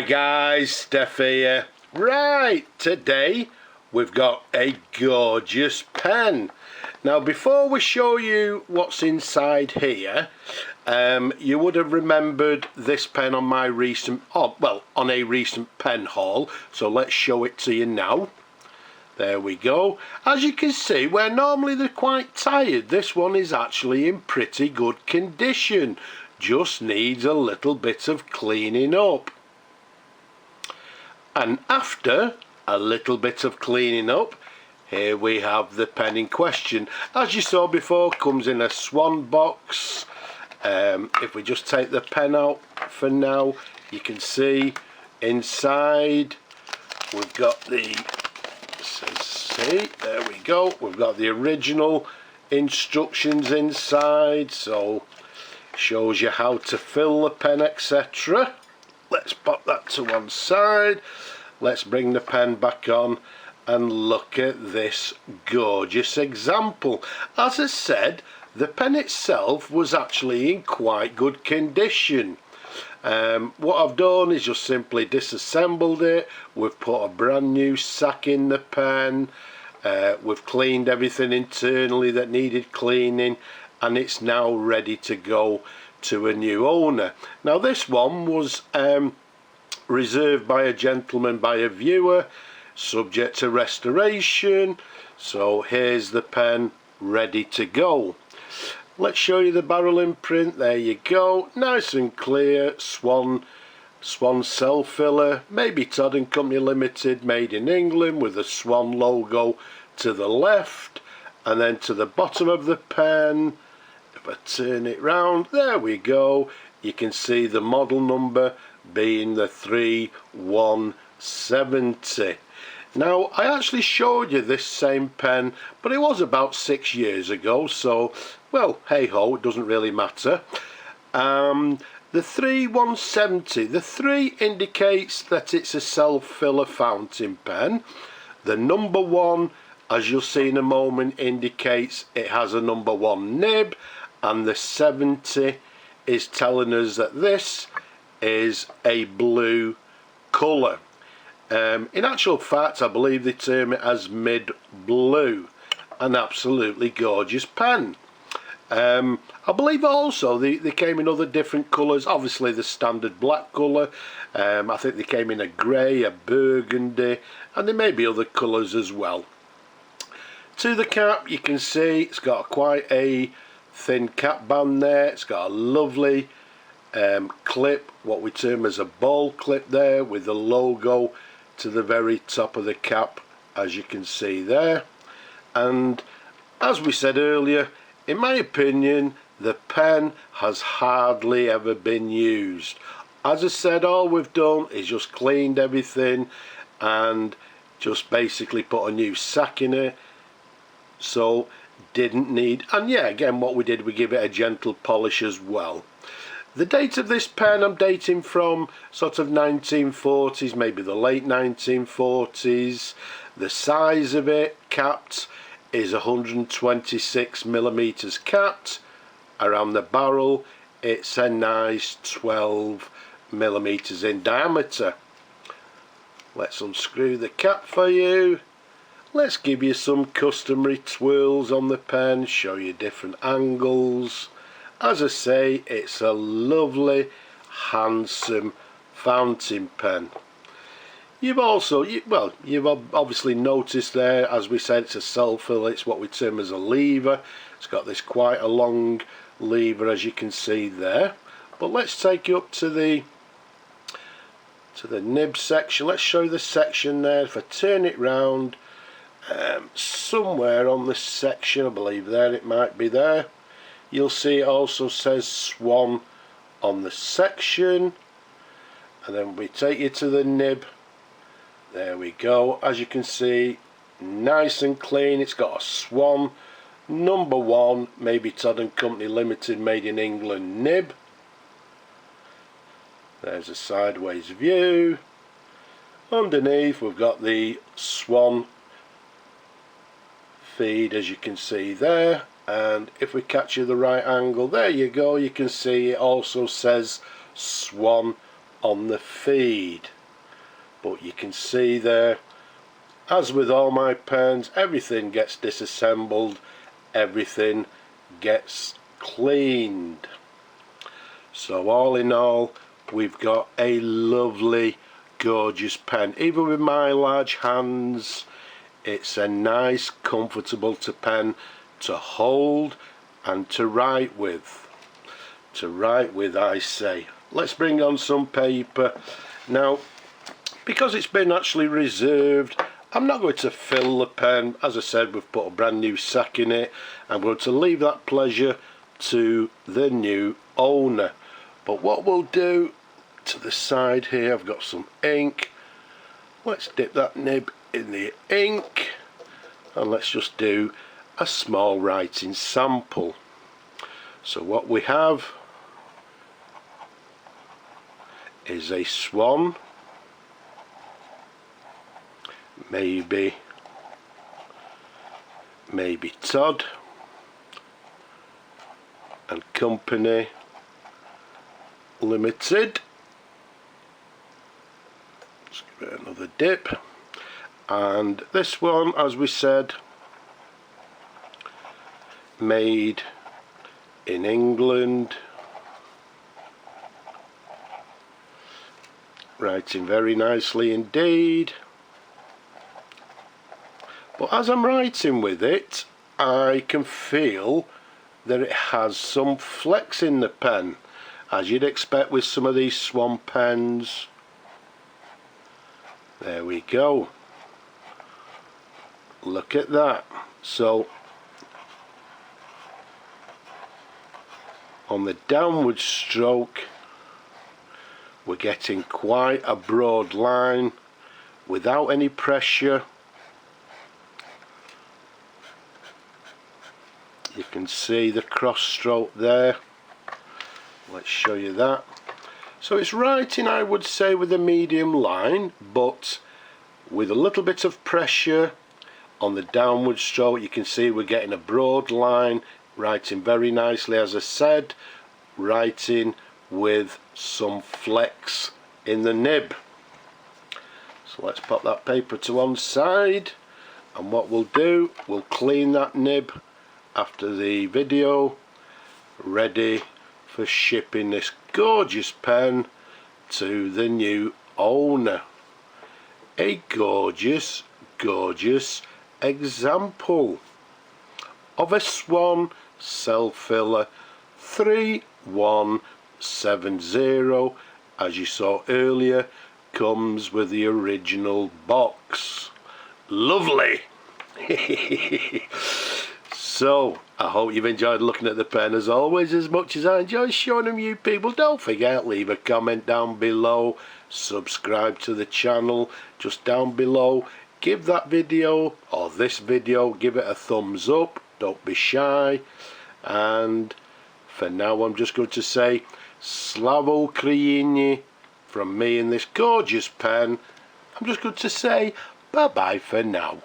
guys, Steph here. Right, today we've got a gorgeous pen. Now before we show you what's inside here, you would have remembered this pen on my recent, on a recent pen haul, so let's show it to you now. There we go. As you can see, where normally they're quite tired, this one is actually in pretty good condition. Just needs a little bit of cleaning up. And after a little bit of cleaning up, here we have the pen in question. As you saw before, comes in a Swan box. If we just take the pen out for now, you can see inside we've got the, see, there we go, we've got the original instructions inside, so shows you how to fill the pen, etc. Let's pop that to one side. Let's bring the pen back on and look at this gorgeous example. As I said, the pen itself was actually in quite good condition. What I've done is just simply disassembled it. We've put a brand new sack in the pen. We've cleaned everything internally that needed cleaning, and it's now ready to go to a new owner. Now this one was reserved by a gentleman, by a viewer, subject to restoration. So here's the pen ready to go. Let's show you the barrel imprint. There you go, nice and clear. Swan cell filler, Mabie Todd and Company Limited, made in England, with the Swan logo to the left, and then to the bottom of the pen, if I turn it round, there we go, you can see the model number being the 3170. Now I actually showed you this same pen, but it was about 6 years ago, so well, hey ho, it doesn't really matter. The 3170, the 3 indicates that it's a self-filler fountain pen. The number 1, as you'll see in a moment, indicates it has a number 1 nib, and the 70 is telling us that this is a blue colour. In actual fact, I believe they term it as mid blue. An absolutely gorgeous pen. I believe also they came in other different colours. Obviously the standard black colour. I think they came in a grey, a burgundy, and there may be other colours as well. To the cap, you can see it's got quite a thin cap band there. It's got a lovely clip, what we term as a ball clip there, with the logo to the very top of the cap, as you can see there. And as we said earlier, in my opinion, the pen has hardly ever been used. As I said, all we've done is just cleaned everything and just basically put a new sack in it, so didn't need, and yeah, again what we did, we give it a gentle polish as well. The date of this pen I'm dating from sort of 1940s, maybe the late 1940s. The size of it, capped, is 126 millimeters capped. Around the barrel, it's a nice 12 millimeters in diameter. Let's unscrew the cap for you. Let's give you some customary twirls on the pen, show you different angles. As I say, it's a lovely, handsome fountain pen. You've obviously noticed there, as we said, it's a self-fill. It's what we term as a lever. It's got this quite a long lever, as you can see there. But let's take you up to the nib section. Let's show you the section there. If I turn it round, somewhere on this section, I believe there, it might be there, you'll see it also says Swan on the section. And then we take you to the nib. There we go. As you can see, nice and clean. It's got a Swan number 1 Mabie Todd and Company Limited, made in England nib. There's a sideways view. Underneath we've got the Swan feed, as you can see there, and if we catch you the right angle, there you go, you can see it also says Swan on the feed. but you can see there, as with all my pens, everything gets disassembled, everything gets cleaned. So all in all, we've got a lovely, gorgeous pen. Even with my large hands, it's a nice, comfortable pen to hold and to write with. I say. Let's bring on some paper. Now, because it's been actually reserved, I'm not going to fill the pen. As I said, we've put a brand new sack in it. I'm going to leave that pleasure to the new owner. But what we'll do, to the side here, I've got some ink. Let's dip that nib in the ink, and let's just do a small writing sample. So what we have is a Swan Mabie Todd and Company Limited. Let's give it another dip. And this one, as we said, made in England. Writing very nicely indeed. But as I'm writing with it, I can feel that it has some flex in the pen, as you'd expect with some of these Swan pens. There we go. Look at that. So on the downward stroke, we're getting quite a broad line without any pressure. You can see the cross stroke there. Let's show you that. So it's writing, I would say, with a medium line, but with a little bit of pressure on the downward stroke. You can see we're getting a broad line, writing very nicely, as I said, writing with some flex in the nib. So let's pop that paper to one side, and what we'll do, we'll clean that nib after the video, ready for shipping this gorgeous pen to the new owner. A gorgeous, gorgeous example of a Swan cell filler 3170, as you saw earlier, comes with the original box. Lovely. So I hope you've enjoyed looking at the pen as always, as much as I enjoy showing them you people. Don't forget, leave a comment down below, subscribe to the channel just down below, give that video or this video, give it a thumbs up, don't be shy. And for now, I'm just going to say Slava Ukraini from me in this gorgeous pen. I'm just going to say bye bye for now.